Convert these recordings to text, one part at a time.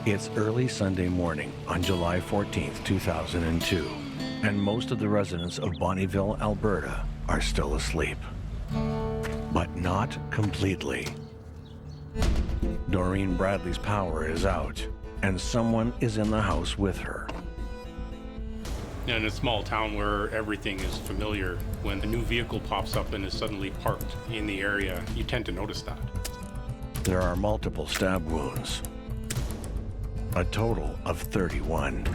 It's early Sunday morning on July 14th, 2002, and most of the residents of Bonnyville, Alberta are still asleep. But not completely. Doreen Bradley's power is out, and someone is in the house with her. In a small town where everything is familiar, when a new vehicle pops up and is suddenly parked in the area, you tend to notice that. There are multiple stab wounds. A total of 31.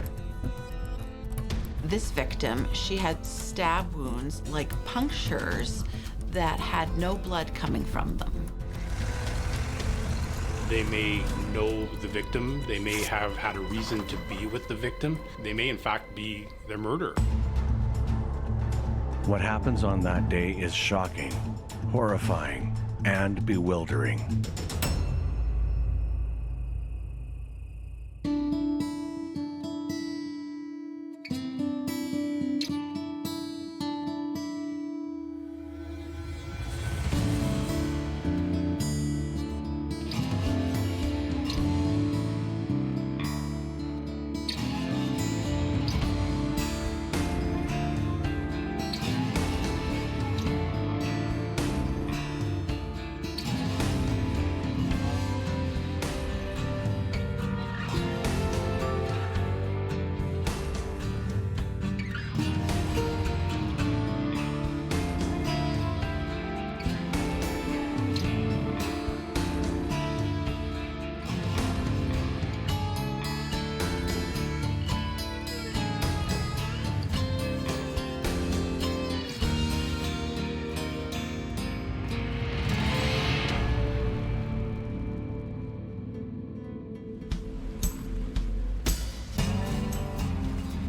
This victim, she had stab wounds, like punctures, that had no blood coming from them. They may know the victim. They may have had a reason to be with the victim. They may, in fact, be their murderer. What happens on that day is shocking, horrifying, and bewildering.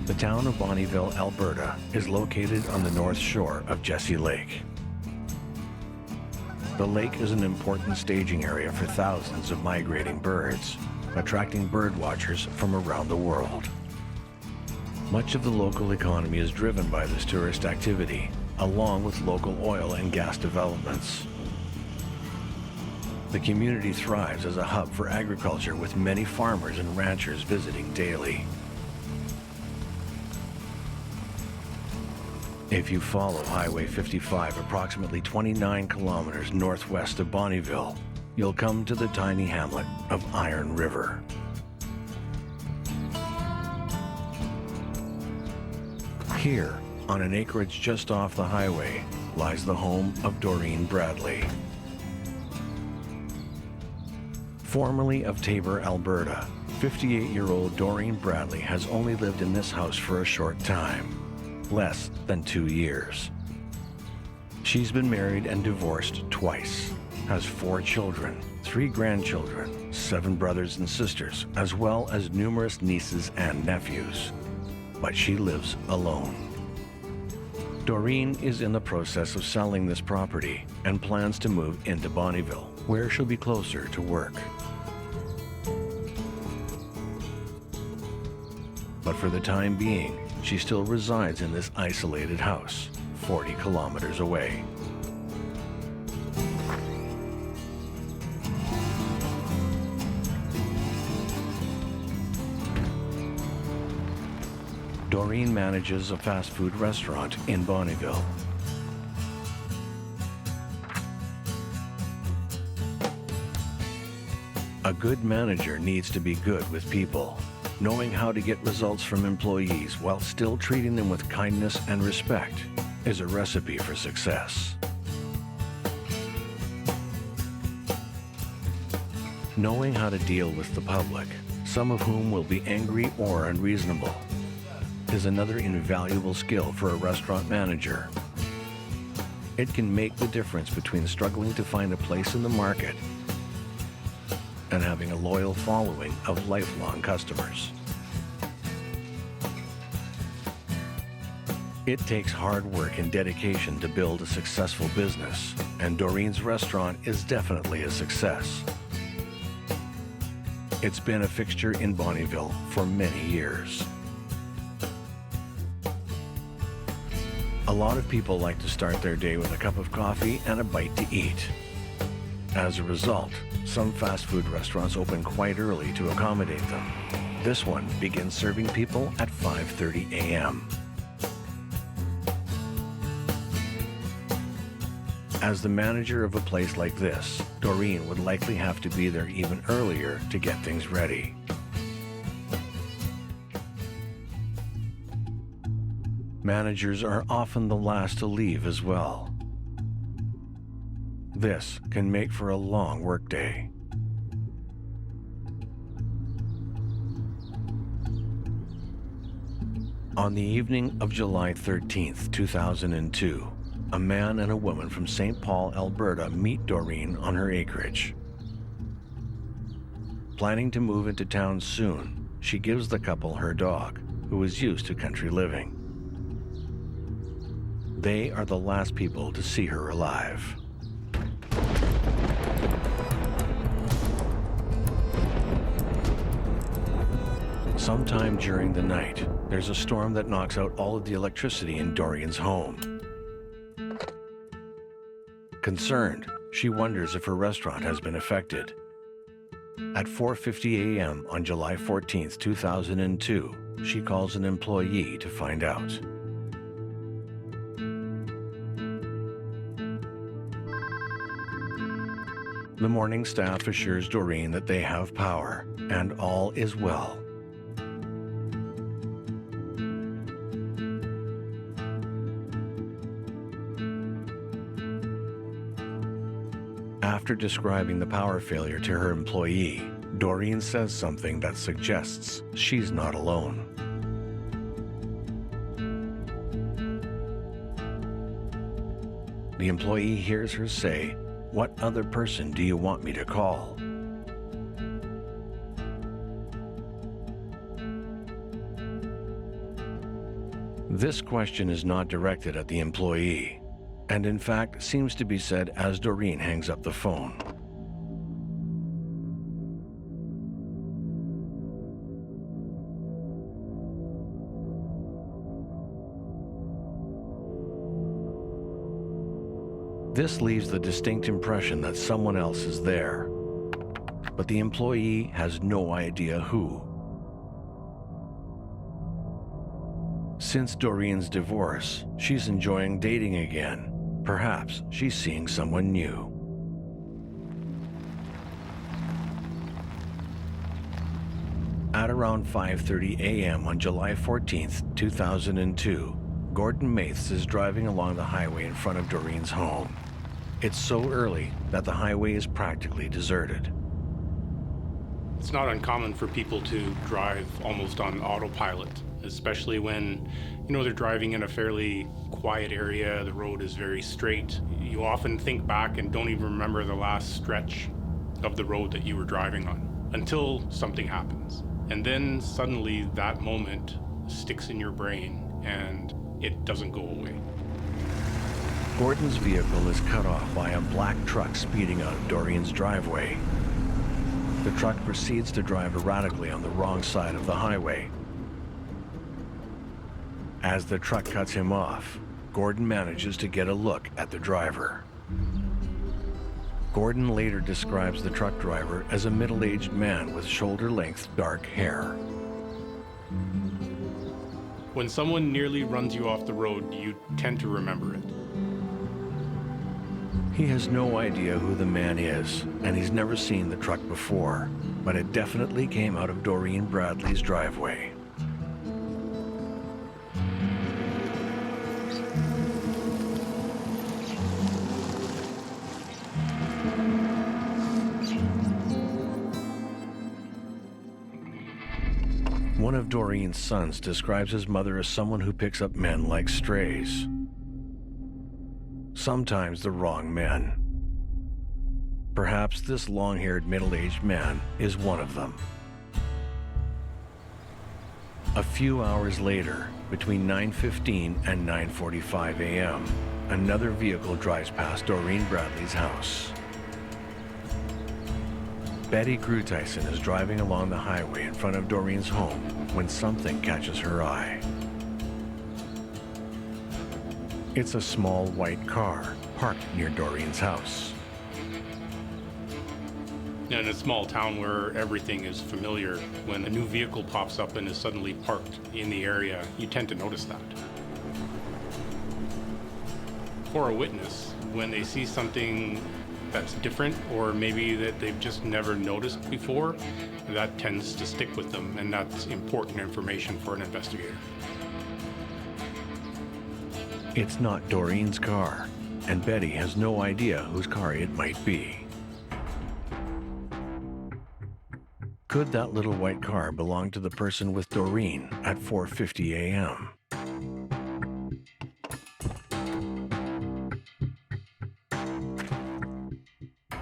The town of Bonnyville, Alberta, is located on the north shore of Jessie Lake. The lake is an important staging area for thousands of migrating birds, attracting bird watchers from around the world. Much of the local economy is driven by this tourist activity, along with local oil and gas developments. The community thrives as a hub for agriculture, with many farmers and ranchers visiting daily. If you follow Highway 55 approximately 29 kilometers northwest of Bonnyville, you'll come to the tiny hamlet of Iron River. Here, on an acreage just off the highway, lies the home of Doreen Bradley. Formerly of Taber, Alberta, 58-year-old Doreen Bradley has only lived in this house for a short time. Less than 2 years. She's been married and divorced twice, has 4 children, 3 grandchildren, 7 brothers and sisters, as well as numerous nieces and nephews. But she lives alone. Doreen is in the process of selling this property and plans to move into Bonnyville, where she'll be closer to work. But for the time being, she still resides in this isolated house, 40 kilometers away. Doreen manages a fast food restaurant in Bonnyville. A good manager needs to be good with people. Knowing how to get results from employees while still treating them with kindness and respect is a recipe for success. Knowing how to deal with the public, some of whom will be angry or unreasonable, is another invaluable skill for a restaurant manager. It can make the difference between struggling to find a place in the market and having a loyal following of lifelong customers. It takes hard work and dedication to build a successful business, and Doreen's restaurant is definitely a success. It's been a fixture in Bonnyville for many years. A lot of people like to start their day with a cup of coffee and a bite to eat. As a result, some fast food restaurants open quite early to accommodate them. This one begins serving people at 5:30 a.m. As the manager of a place like this, Doreen would likely have to be there even earlier to get things ready. Managers are often the last to leave as well. This can make for a long workday. On the evening of July 13th, 2002, a man and a woman from St. Paul, Alberta meet Doreen on her acreage. Planning to move into town soon, she gives the couple her dog, who is used to country living. They are the last people to see her alive. Sometime during the night, there's a storm that knocks out all of the electricity in Doreen's home. Concerned, she wonders if her restaurant has been affected. At 4:50 a.m. on July 14th, 2002, she calls an employee to find out. The morning staff assures Doreen that they have power and all is well. After describing the power failure to her employee, Doreen says something that suggests she's not alone. The employee hears her say, "What other person do you want me to call?" This question is not directed at the employee, and in fact seems to be said as Doreen hangs up the phone. This leaves the distinct impression that someone else is there, but the employee has no idea who. Since Doreen's divorce, she's enjoying dating again. Perhaps she's seeing someone new. At around 5:30 a.m. on July 14th, 2002, Gordon Maths is driving along the highway in front of Doreen's home. It's so early that the highway is practically deserted. It's not uncommon for people to drive almost on autopilot, especially when, they're driving in a fairly quiet area, the road is very straight. You often think back and don't even remember the last stretch of the road that you were driving on until something happens. And then suddenly that moment sticks in your brain and it doesn't go away. Gordon's vehicle is cut off by a black truck speeding out of Doreen's driveway. The truck proceeds to drive erratically on the wrong side of the highway. As the truck cuts him off, Gordon manages to get a look at the driver. Gordon later describes the truck driver as a middle-aged man with shoulder-length dark hair. When someone nearly runs you off the road, you tend to remember it. He has no idea who the man is, and he's never seen the truck before, but it definitely came out of Doreen Bradley's driveway. One of Doreen's sons describes his mother as someone who picks up men like strays. Sometimes the wrong men. Perhaps this long-haired middle-aged man is one of them. A few hours later, between 9:15 and 9:45 a.m., another vehicle drives past Doreen Bradley's house. Betty Grutyson is driving along the highway in front of Doreen's home when something catches her eye. It's a small white car parked near Doreen's house. In a small town where everything is familiar, when a new vehicle pops up and is suddenly parked in the area, you tend to notice that. For a witness, when they see something that's different or maybe that they've just never noticed before, that tends to stick with them, and that's important information for an investigator. It's not Doreen's car, and Betty has no idea whose car it might be. Could that little white car belong to the person with Doreen at 4:50 a.m.?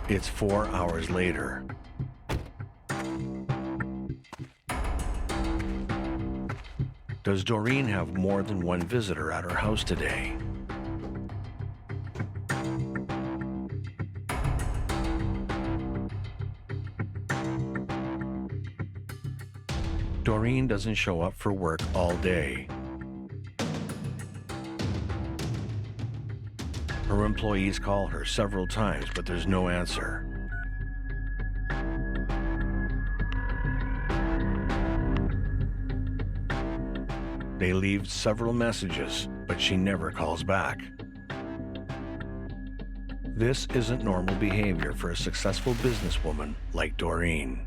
It's 4 hours later. Does Doreen have more than one visitor at her house today? Doreen doesn't show up for work all day. Her employees call her several times, but there's no answer. They leave several messages, but she never calls back. This isn't normal behavior for a successful businesswoman like Doreen.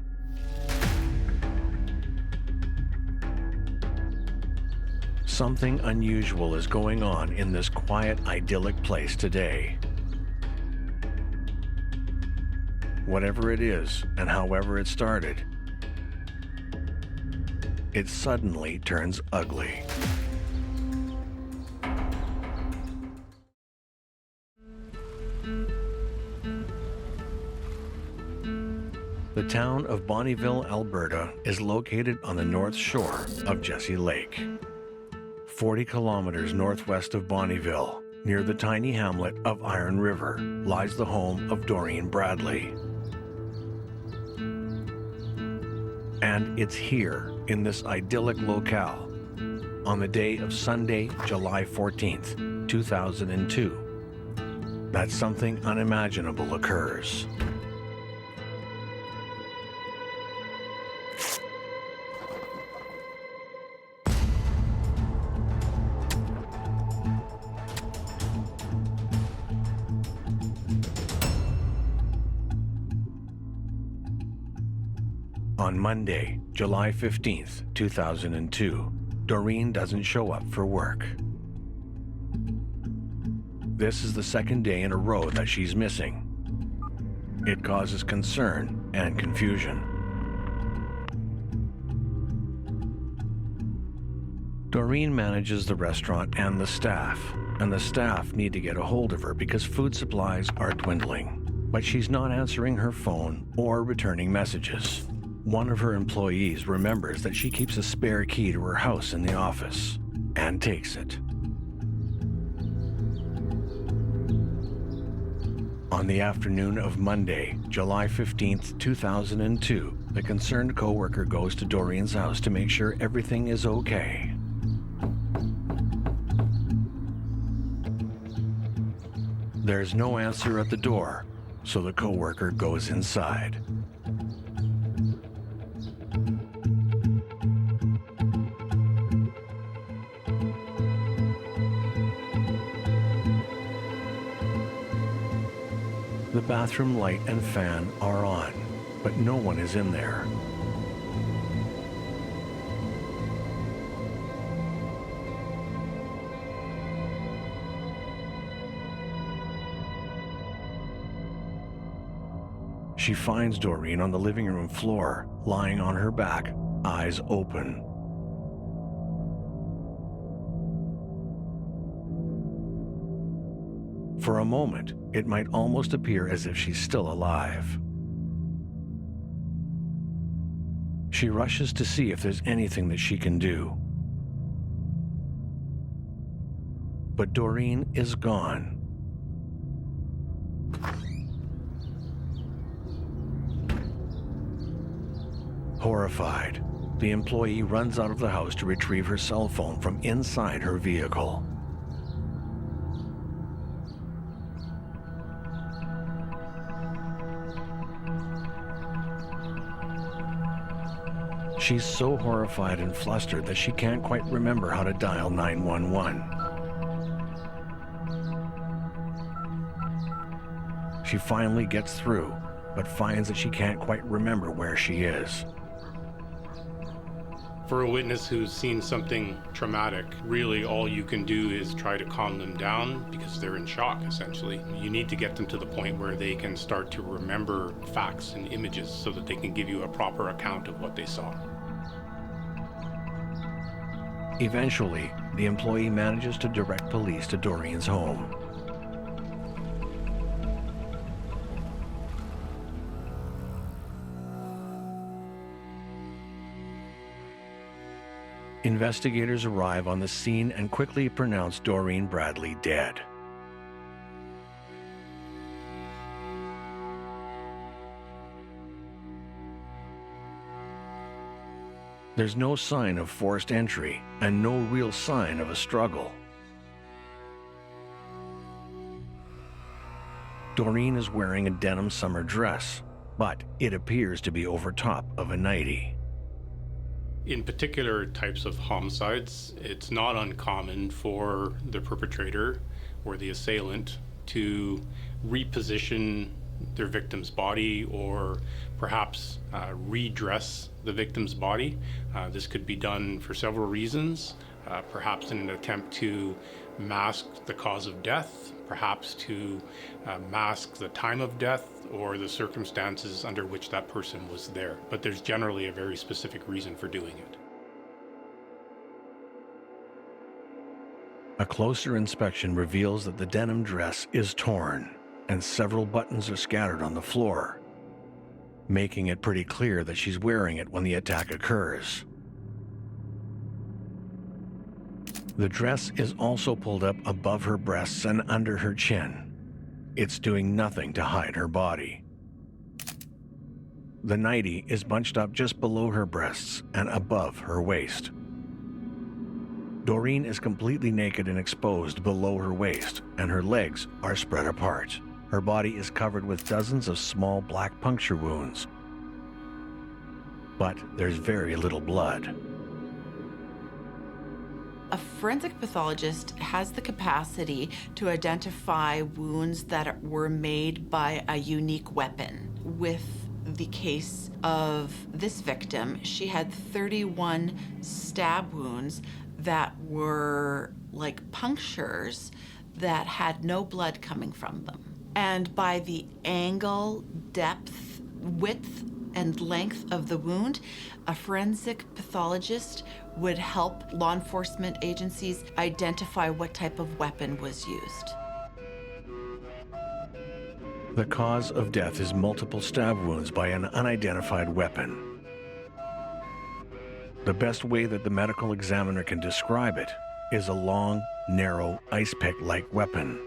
Something unusual is going on in this quiet, idyllic place today. Whatever it is, and however it started, it suddenly turns ugly. The town of Bonnyville, Alberta, is located on the north shore of Jessie Lake. 40 kilometers northwest of Bonnyville, near the tiny hamlet of Iron River, lies the home of Doreen Bradley. And it's here, in this idyllic locale, on the day of Sunday, July 14th, 2002, that something unimaginable occurs. On Monday, July 15th, 2002, Doreen doesn't show up for work. This is the second day in a row that she's missing. It causes concern and confusion. Doreen manages the restaurant and the staff need to get a hold of her because food supplies are dwindling. But she's not answering her phone or returning messages. One of her employees remembers that she keeps a spare key to her house in the office and takes it. On the afternoon of Monday, July 15th, 2002, the concerned coworker goes to Doreen's house to make sure everything is okay. There's no answer at the door, so the coworker goes inside. The bathroom light and fan are on, but no one is in there. She finds Doreen on the living room floor, lying on her back, eyes open. For a moment, it might almost appear as if she's still alive. She rushes to see if there's anything that she can do. But Doreen is gone. Horrified, the employee runs out of the house to retrieve her cell phone from inside her vehicle. She's so horrified and flustered that she can't quite remember how to dial 911. She finally gets through, but finds that she can't quite remember where she is. For a witness who's seen something traumatic, really all you can do is try to calm them down because they're in shock, essentially. You need to get them to the point where they can start to remember facts and images so that they can give you a proper account of what they saw. Eventually, the employee manages to direct police to Doreen's home. Investigators arrive on the scene and quickly pronounce Doreen Bradley dead. There's no sign of forced entry and no real sign of a struggle. Doreen is wearing a denim summer dress, but it appears to be over top of a nightie. In particular types of homicides, it's not uncommon for the perpetrator or the assailant to reposition their victim's body or perhaps redress the victim's body. This could be done for several reasons, perhaps in an attempt to mask the cause of death, perhaps to mask the time of death or the circumstances under which that person was there. But there's generally a very specific reason for doing it. A closer inspection reveals that the denim dress is torn and several buttons are scattered on the floor, making it pretty clear that she's wearing it when the attack occurs. The dress is also pulled up above her breasts and under her chin. It's doing nothing to hide her body. The nightie is bunched up just below her breasts and above her waist. Doreen is completely naked and exposed below her waist, and her legs are spread apart. Her body is covered with dozens of small black puncture wounds, but there's very little blood. A forensic pathologist has the capacity to identify wounds that were made by a unique weapon. With the case of this victim, she had 31 stab wounds that were like punctures that had no blood coming from them. And by the angle, depth, width, and length of the wound, a forensic pathologist would help law enforcement agencies identify what type of weapon was used. The cause of death is multiple stab wounds by an unidentified weapon. The best way that the medical examiner can describe it is a long, narrow, ice pick-like weapon.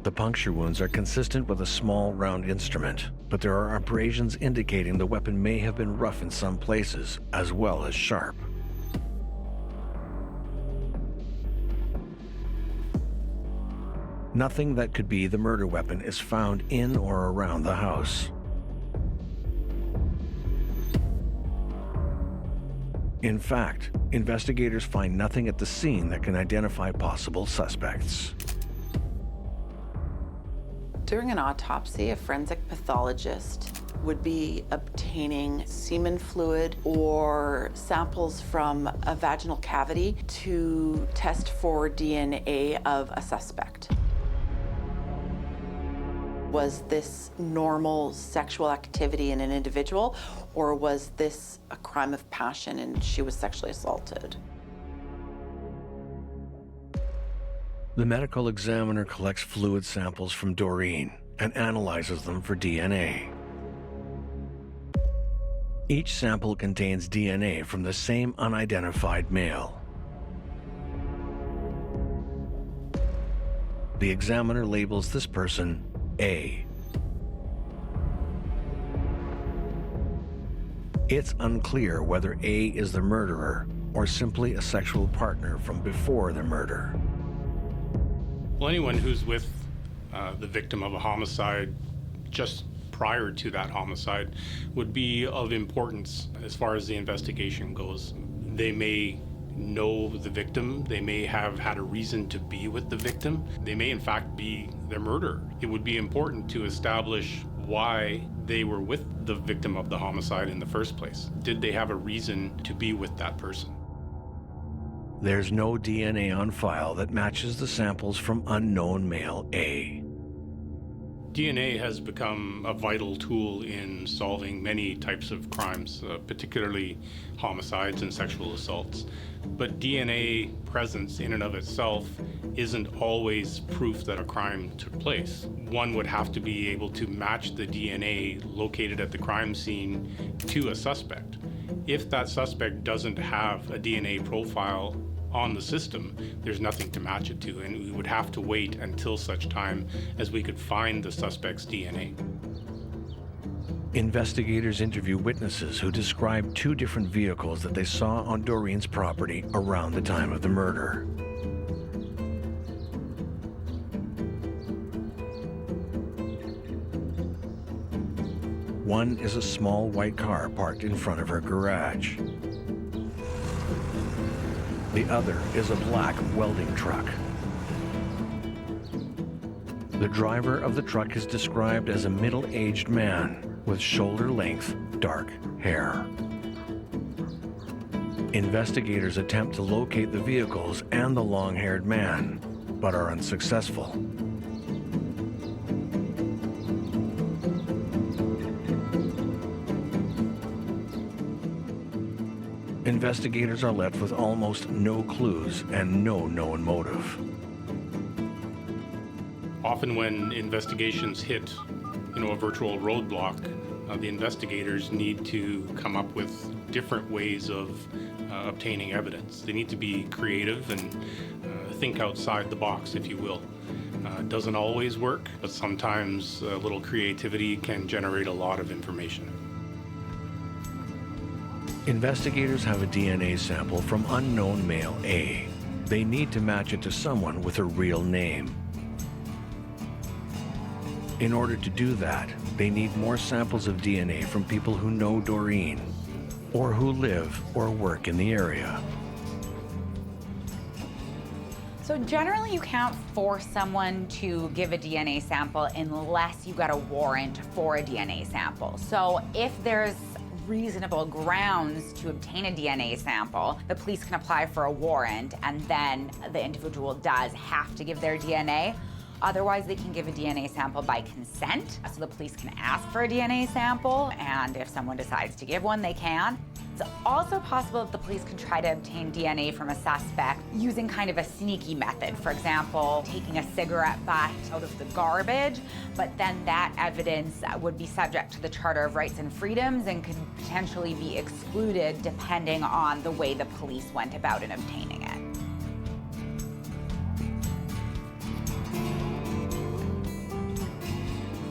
The puncture wounds are consistent with a small, round instrument, but there are abrasions indicating the weapon may have been rough in some places, as well as sharp. Nothing that could be the murder weapon is found in or around the house. In fact, investigators find nothing at the scene that can identify possible suspects. During an autopsy, a forensic pathologist would be obtaining semen fluid or samples from a vaginal cavity to test for DNA of a suspect. Was this normal sexual activity in an individual, or was this a crime of passion and she was sexually assaulted? The medical examiner collects fluid samples from Doreen and analyzes them for DNA. Each sample contains DNA from the same unidentified male. The examiner labels this person A. It's unclear whether A is the murderer or simply a sexual partner from before the murder. Well, anyone who's with the victim of a homicide just prior to that homicide would be of importance as far as the investigation goes. They may know the victim. They may have had a reason to be with the victim. They may in fact be their murderer. It would be important to establish why they were with the victim of the homicide in the first place. Did they have a reason to be with that person? There's no DNA on file that matches the samples from unknown male A. DNA has become a vital tool in solving many types of crimes, particularly homicides and sexual assaults. But DNA presence in and of itself isn't always proof that a crime took place. One would have to be able to match the DNA located at the crime scene to a suspect. If that suspect doesn't have a DNA profile on the system, there's nothing to match it to, and we would have to wait until such time as we could find the suspect's DNA. Investigators interview witnesses who describe two different vehicles that they saw on Doreen's property around the time of the murder. One is a small white car parked in front of her garage. The other is a black welding truck. The driver of the truck is described as a middle-aged man with shoulder-length, dark hair. Investigators attempt to locate the vehicles and the long-haired man, but are unsuccessful. Investigators are left with almost no clues and no known motive. Often when investigations hit, a virtual roadblock, the investigators need to come up with different ways of obtaining evidence. They need to be creative and think outside the box, if you will. It doesn't always work, but sometimes a little creativity can generate a lot of information. Investigators have a DNA sample from unknown male A. They need to match it to someone with a real name. In order to do that, they need more samples of DNA from people who know Doreen, or who live or work in the area. So generally you can't force someone to give a DNA sample unless you got a warrant for a DNA sample. So if there's reasonable grounds to obtain a DNA sample, the police can apply for a warrant, and then the individual does have to give their DNA. Otherwise, they can give a DNA sample by consent. So the police can ask for a DNA sample, and if someone decides to give one, they can. It's also possible that the police can try to obtain DNA from a suspect using kind of a sneaky method. For example, taking a cigarette butt out of the garbage, but then that evidence would be subject to the Charter of Rights and Freedoms and could potentially be excluded depending on the way the police went about in obtaining it.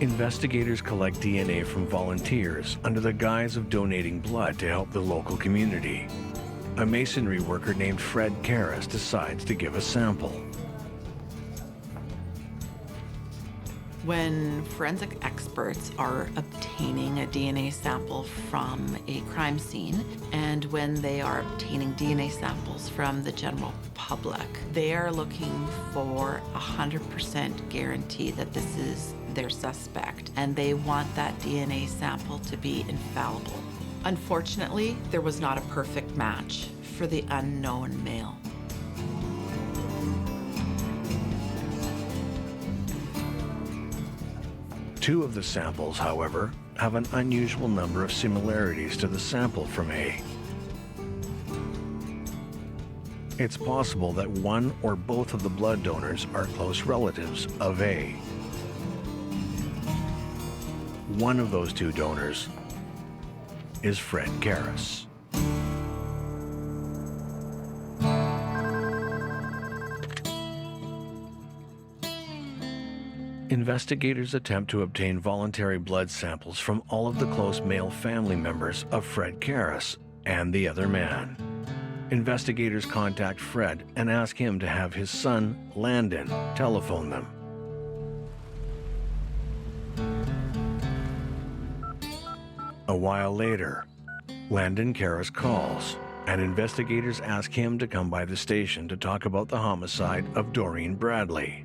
Investigators collect DNA from volunteers under the guise of donating blood to help the local community. A masonry worker named Fred Caris decides to give a sample. When forensic experts are obtaining a DNA sample from a crime scene, and when they are obtaining DNA samples from the general public, they are looking for 100% guarantee that this is their suspect, and they want that DNA sample to be infallible. Unfortunately, there was not a perfect match for the unknown male. Two of the samples, however, have an unusual number of similarities to the sample from A. It's possible that one or both of the blood donors are close relatives of A. One of those two donors is Fred Caris. Investigators attempt to obtain voluntary blood samples from all of the close male family members of Fred Caris and the other man. Investigators contact Fred and ask him to have his son, Landon, telephone them. A while later, Landon Caris calls, and investigators ask him to come by the station to talk about the homicide of Doreen Bradley.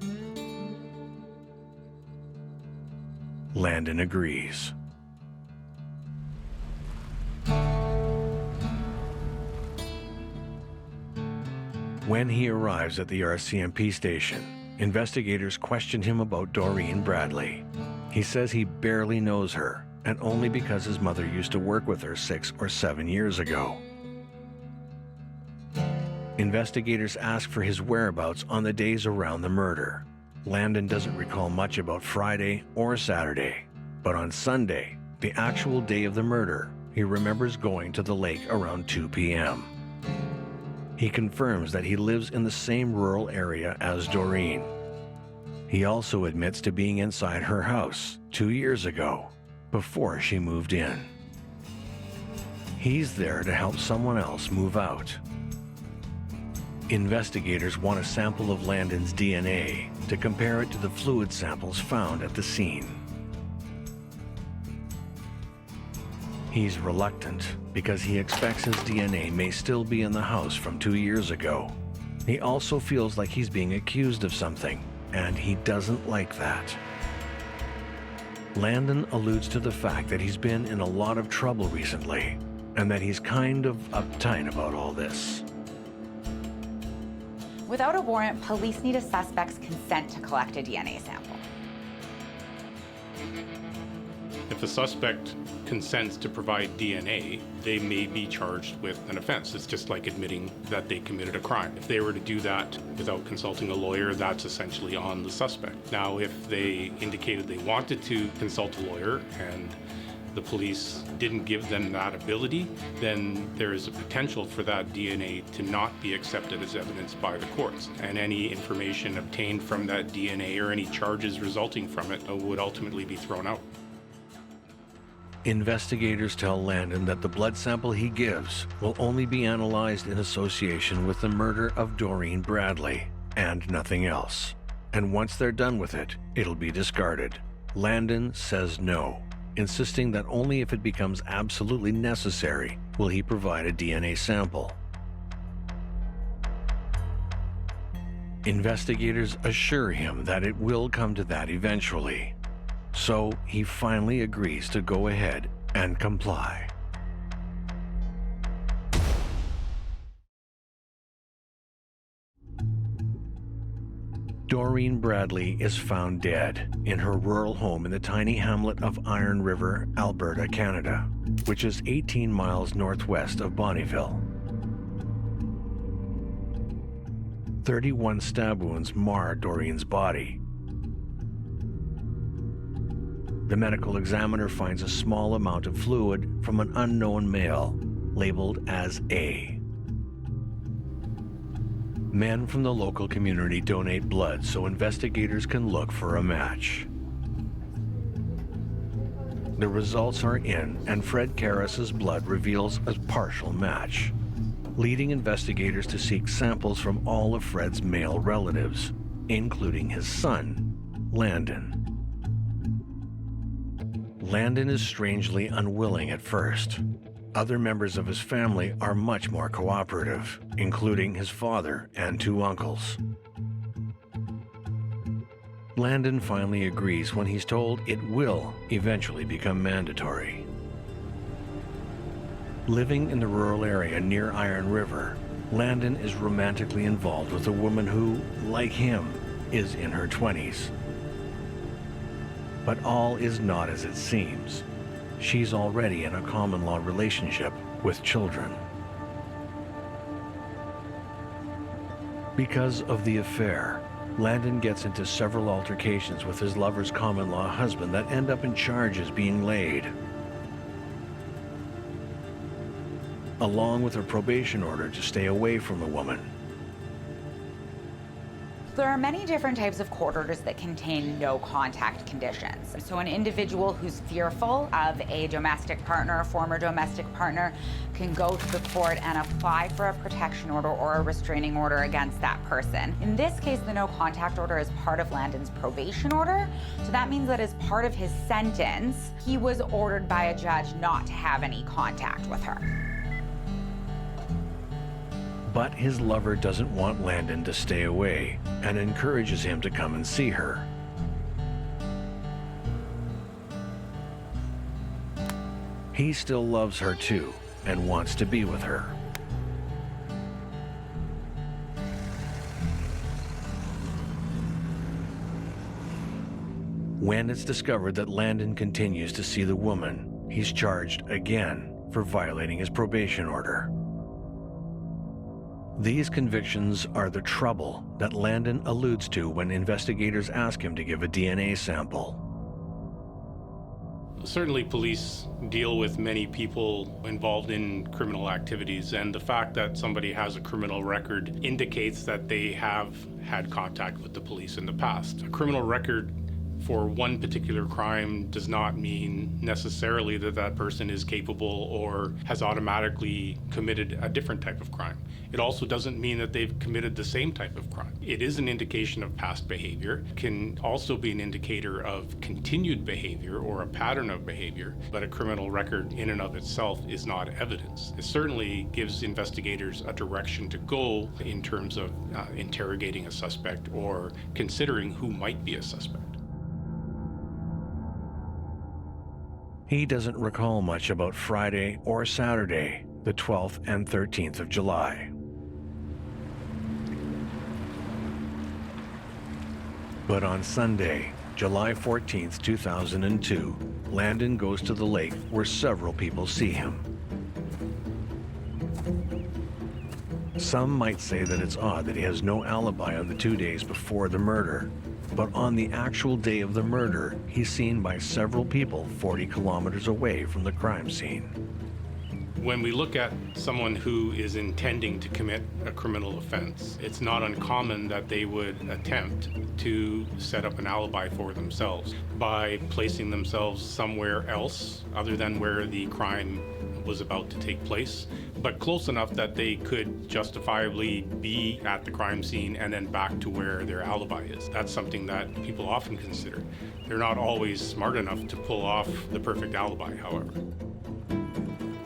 Landon agrees. When he arrives at the RCMP station, investigators question him about Doreen Bradley. He says he barely knows her, and only because his mother used to work with her 6 or 7 years ago. Investigators ask for his whereabouts on the days around the murder. Landon doesn't recall much about Friday or Saturday, but on Sunday, the actual day of the murder, he remembers going to the lake around 2 p.m. He confirms that he lives in the same rural area as Doreen. He also admits to being inside her house 2 years ago, before she moved in. He's there to help someone else move out. Investigators want a sample of Landon's DNA to compare it to the fluid samples found at the scene. He's reluctant because he expects his DNA may still be in the house from 2 years ago. He also feels like he's being accused of something, and he doesn't like that. Landon alludes to the fact that he's been in a lot of trouble recently, and that he's kind of uptight about all this. Without a warrant, police need a suspect's consent to collect a DNA sample. If a suspect consents to provide DNA, they may be charged with an offense. It's just like admitting that they committed a crime. If they were to do that without consulting a lawyer, that's essentially on the suspect. Now, if they indicated they wanted to consult a lawyer and the police didn't give them that ability, then there is a potential for that DNA to not be accepted as evidence by the courts. And any information obtained from that DNA or any charges resulting from it would ultimately be thrown out. Investigators tell Landon that the blood sample he gives will only be analyzed in association with the murder of Doreen Bradley and nothing else. And once they're done with it, it'll be discarded. Landon says no, insisting that only if it becomes absolutely necessary will he provide a DNA sample. Investigators assure him that it will come to that eventually. So he finally agrees to go ahead and comply. Doreen Bradley is found dead in her rural home in the tiny hamlet of Iron River, Alberta, Canada, which is 18 miles northwest of Bonnyville. 31 stab wounds mar Doreen's body. The medical examiner finds a small amount of fluid from an unknown male, labeled as A. Men from the local community donate blood so investigators can look for a match. The results are in, and Fred Caris's blood reveals a partial match, leading investigators to seek samples from all of Fred's male relatives, including his son, Landon. Landon is strangely unwilling at first. Other members of his family are much more cooperative, including his father and 2 uncles. Landon finally agrees when he's told it will eventually become mandatory. Living in the rural area near Iron River, Landon is romantically involved with a woman who, like him, is in her 20s. But all is not as it seems. She's already in a common-law relationship with children. Because of the affair, Landon gets into several altercations with his lover's common-law husband that end up in charges being laid, along with a probation order to stay away from the woman. There are many different types of court orders that contain no contact conditions. So an individual who's fearful of a domestic partner, a former domestic partner, can go to the court and apply for a protection order or a restraining order against that person. In this case, the no contact order is part of Landon's probation order. So that means that as part of his sentence, he was ordered by a judge not to have any contact with her. But his lover doesn't want Landon to stay away and encourages him to come and see her. He still loves her too and wants to be with her. When it's discovered that Landon continues to see the woman, he's charged again for violating his probation order. These convictions are the trouble that Landon alludes to when investigators ask him to give a DNA sample. Certainly police deal with many people involved in criminal activities, and the fact that somebody has a criminal record indicates that they have had contact with the police in the past. A criminal record for one particular crime does not mean necessarily that that person is capable or has automatically committed a different type of crime. It also doesn't mean that they've committed the same type of crime. It is an indication of past behavior, can also be an indicator of continued behavior or a pattern of behavior, but a criminal record in and of itself is not evidence. It certainly gives investigators a direction to go in terms of interrogating a suspect or considering who might be a suspect. He doesn't recall much about Friday or Saturday, the 12th and 13th of July. But on Sunday, July 14th, 2002, Landon goes to the lake where several people see him. Some might say that it's odd that he has no alibi on the 2 days before the murder. But on the actual day of the murder, he's seen by several people 40 kilometers away from the crime scene. When we look at someone who is intending to commit a criminal offense, it's not uncommon that they would attempt to set up an alibi for themselves by placing themselves somewhere else other than where the crime was about to take place, but close enough that they could justifiably be at the crime scene and then back to where their alibi is. That's something that people often consider. They're not always smart enough to pull off the perfect alibi, however.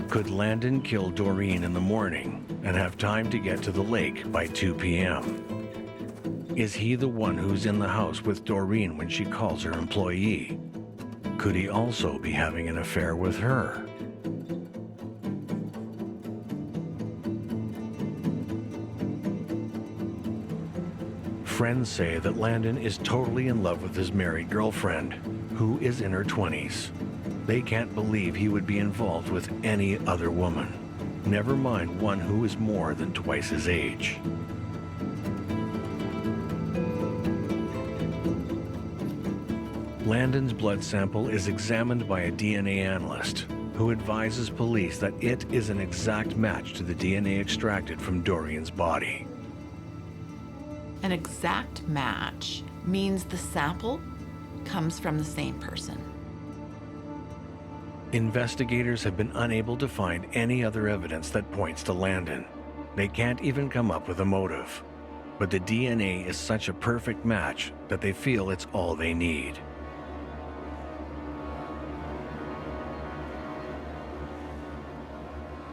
Could Landon kill Doreen in the morning and have time to get to the lake by 2 p.m.? Is he the one who's in the house with Doreen when she calls her employee? Could he also be having an affair with her? Friends say that Landon is totally in love with his married girlfriend, who is in her 20s. They can't believe he would be involved with any other woman, never mind one who is more than twice his age. Landon's blood sample is examined by a DNA analyst, who advises police that it is an exact match to the DNA extracted from Doreen's body. An exact match means the sample comes from the same person. Investigators have been unable to find any other evidence that points to Landon. They can't even come up with a motive. But the DNA is such a perfect match that they feel it's all they need.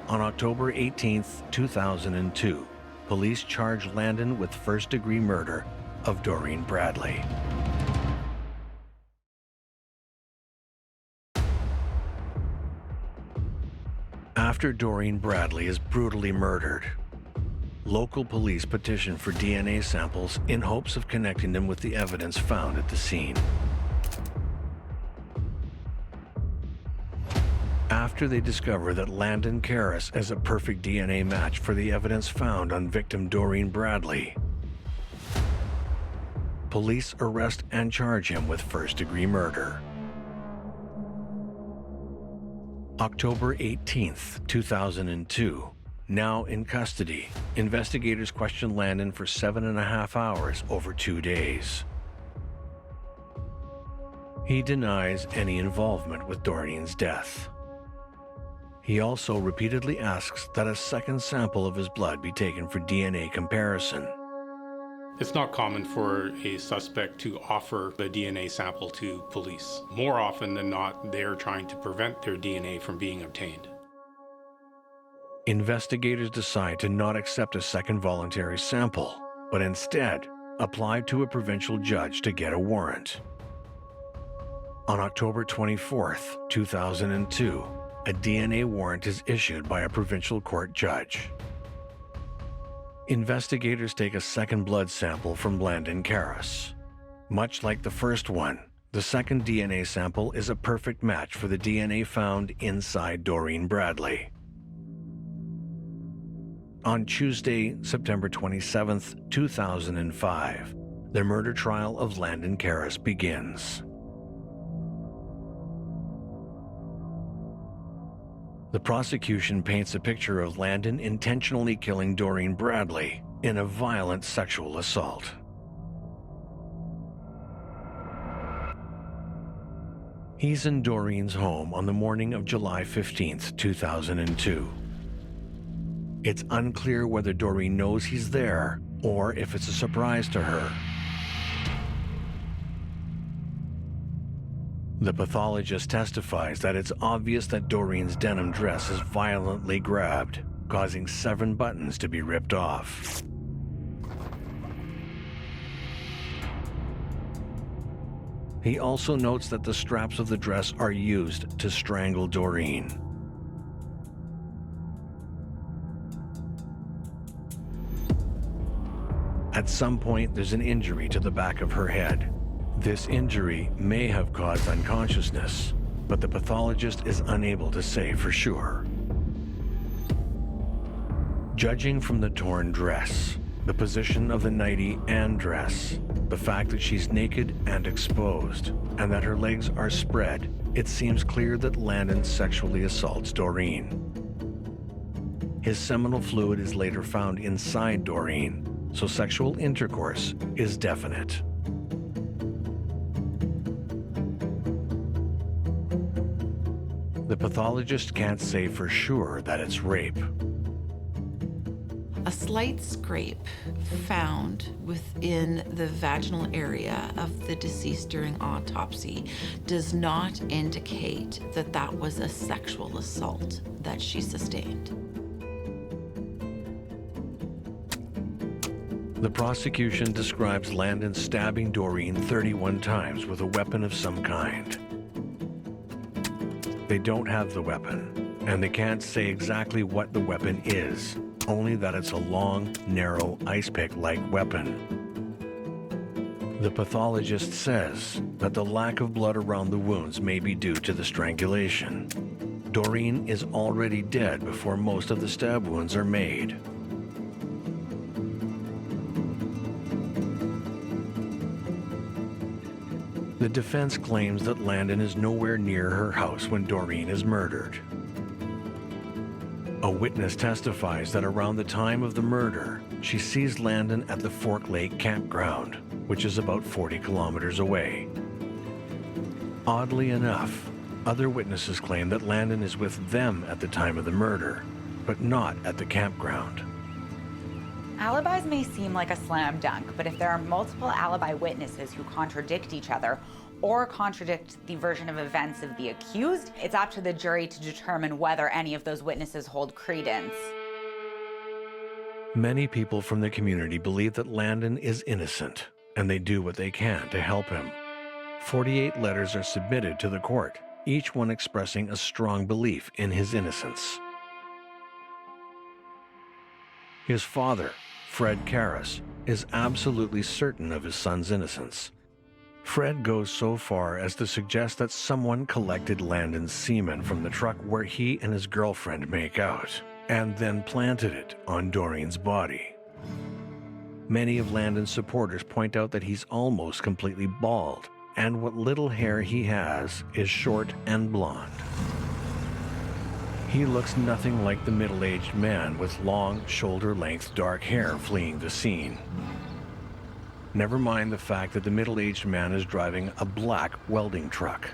On October 18th, 2002, police charged Landon with first-degree murder of Doreen Bradley. After Doreen Bradley is brutally murdered, local police petitioned for DNA samples in hopes of connecting them with the evidence found at the scene. After they discover that Landon Caris is a perfect DNA match for the evidence found on victim Doreen Bradley, police arrest and charge him with first-degree murder. October 18th, 2002, Now in custody, investigators questioned Landon for 7.5 hours over 2 days. He denies any involvement with Doreen's death. He also repeatedly asks that a second sample of his blood be taken for DNA comparison. It's not common for a suspect to offer the DNA sample to police. More often than not, they're trying to prevent their DNA from being obtained. Investigators decide to not accept a second voluntary sample, but instead apply to a provincial judge to get a warrant. On October 24th, 2002, a DNA warrant is issued by a provincial court judge. Investigators take a second blood sample from Landon Caris. Much like the first one, the second DNA sample is a perfect match for the DNA found inside Doreen Bradley. On Tuesday, September 27, 2005, the murder trial of Landon Caris begins. The prosecution paints a picture of Landon intentionally killing Doreen Bradley in a violent sexual assault. He's in Doreen's home on the morning of July 15, 2002. It's unclear whether Doreen knows he's there or if it's a surprise to her. The pathologist testifies that it's obvious that Doreen's denim dress is violently grabbed, causing 7 buttons to be ripped off. He also notes that the straps of the dress are used to strangle Doreen. At some point, there's an injury to the back of her head. This injury may have caused unconsciousness, but the pathologist is unable to say for sure. Judging from the torn dress, the position of the nightie and dress, the fact that she's naked and exposed, and that her legs are spread, it seems clear that Landon sexually assaults Doreen. His seminal fluid is later found inside Doreen, so sexual intercourse is definite. The pathologist can't say for sure that it's rape. A slight scrape found within the vaginal area of the deceased during autopsy does not indicate that that was a sexual assault that she sustained. The prosecution describes Landon stabbing Doreen 31 times with a weapon of some kind. They don't have the weapon, and they can't say exactly what the weapon is, only that it's a long, narrow, ice pick-like weapon. The pathologist says that the lack of blood around the wounds may be due to the strangulation. Doreen is already dead before most of the stab wounds are made. The defense claims that Landon is nowhere near her house when Doreen is murdered. A witness testifies that around the time of the murder, she sees Landon at the Fork Lake campground, which is about 40 kilometers away. Oddly enough, other witnesses claim that Landon is with them at the time of the murder, but not at the campground. Alibis may seem like a slam dunk, but if there are multiple alibi witnesses who contradict each other or contradict the version of events of the accused, it's up to the jury to determine whether any of those witnesses hold credence. Many people from the community believe that Landon is innocent, and they do what they can to help him. 48 letters are submitted to the court, each one expressing a strong belief in his innocence. His father, Fred Caris, is absolutely certain of his son's innocence. Fred goes so far as to suggest that someone collected Landon's semen from the truck where he and his girlfriend make out, and then planted it on Doreen's body. Many of Landon's supporters point out that he's almost completely bald, and what little hair he has is short and blonde. He looks nothing like the middle-aged man with long, shoulder-length dark hair fleeing the scene. Never mind the fact that the middle-aged man is driving a black welding truck.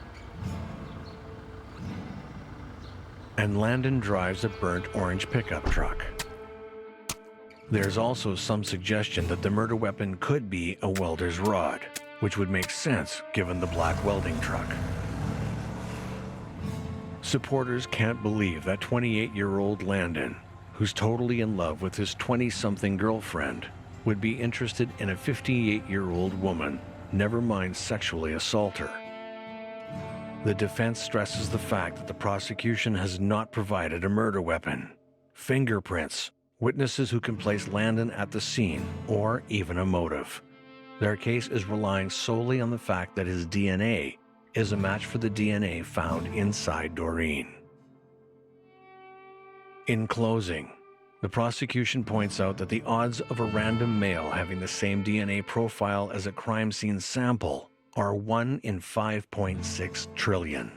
And Landon drives a burnt orange pickup truck. There's also some suggestion that the murder weapon could be a welder's rod, which would make sense given the black welding truck. Supporters can't believe that 28-year-old Landon, who's totally in love with his 20-something girlfriend, would be interested in a 58-year-old woman, never mind sexually assault her. The defense stresses the fact that the prosecution has not provided a murder weapon, fingerprints, witnesses who can place Landon at the scene, or even a motive. Their case is relying solely on the fact that his DNA is a match for the DNA found inside Doreen. In closing, the prosecution points out that the odds of a random male having the same DNA profile as a crime scene sample are 1 in 5.6 trillion.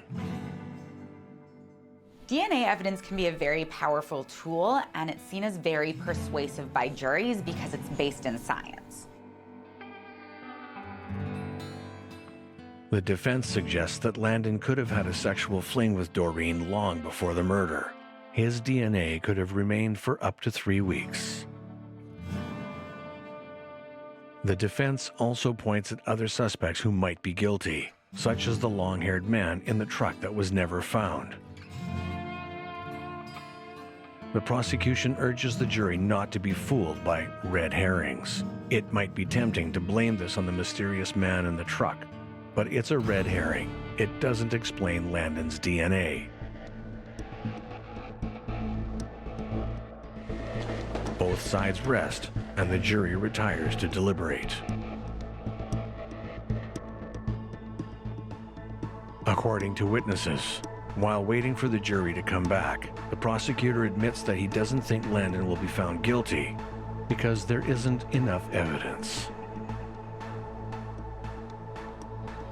DNA evidence can be a very powerful tool, and it's seen as very persuasive by juries because it's based in science. The defense suggests that Landon could have had a sexual fling with Doreen long before the murder. His DNA could have remained for up to 3 weeks. The defense also points at other suspects who might be guilty, such as the long-haired man in the truck that was never found. The prosecution urges the jury not to be fooled by red herrings. It might be tempting to blame this on the mysterious man in the truck, but it's a red herring. It doesn't explain Landon's DNA. Both sides rest, and the jury retires to deliberate. According to witnesses, while waiting for the jury to come back, the prosecutor admits that he doesn't think Landon will be found guilty because there isn't enough evidence.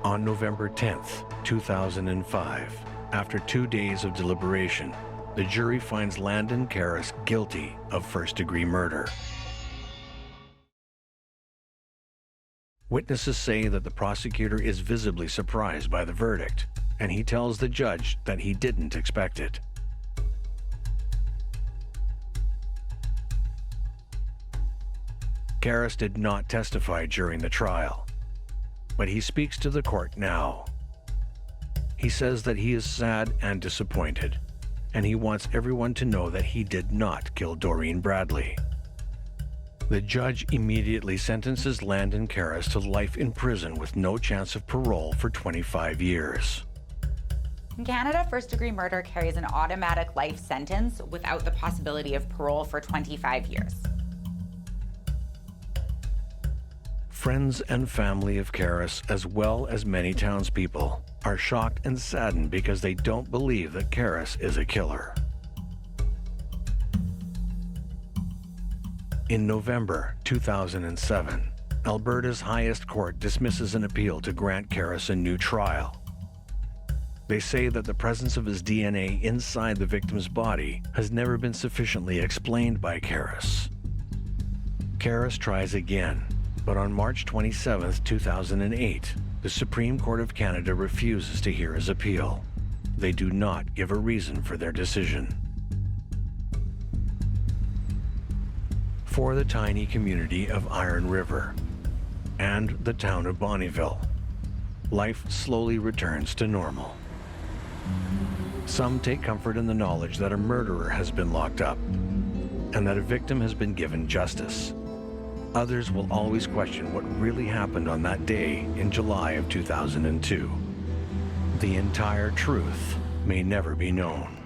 On November 10th, 2005, after 2 days of deliberation, the jury finds Landon Caris guilty of first-degree murder. Witnesses say that the prosecutor is visibly surprised by the verdict, and he tells the judge that he didn't expect it. Caris did not testify during the trial, but he speaks to the court now. He says that he is sad and disappointed, and he wants everyone to know that he did not kill Doreen Bradley. The judge immediately sentences Landon Caris to life in prison with no chance of parole for 25 years. In Canada, first-degree murder carries an automatic life sentence without the possibility of parole for 25 years. Friends and family of Caris, as well as many townspeople, are shocked and saddened because they don't believe that Caris is a killer. In November 2007, Alberta's highest court dismisses an appeal to grant Caris a new trial. They say that the presence of his DNA inside the victim's body has never been sufficiently explained by Caris. Caris tries again, but on March 27, 2008, the Supreme Court of Canada refuses to hear his appeal. They do not give a reason for their decision. For the tiny community of Iron River and the town of Bonnyville, life slowly returns to normal. Some take comfort in the knowledge that a murderer has been locked up and that a victim has been given justice. Others will always question what really happened on that day in July of 2002. The entire truth may never be known.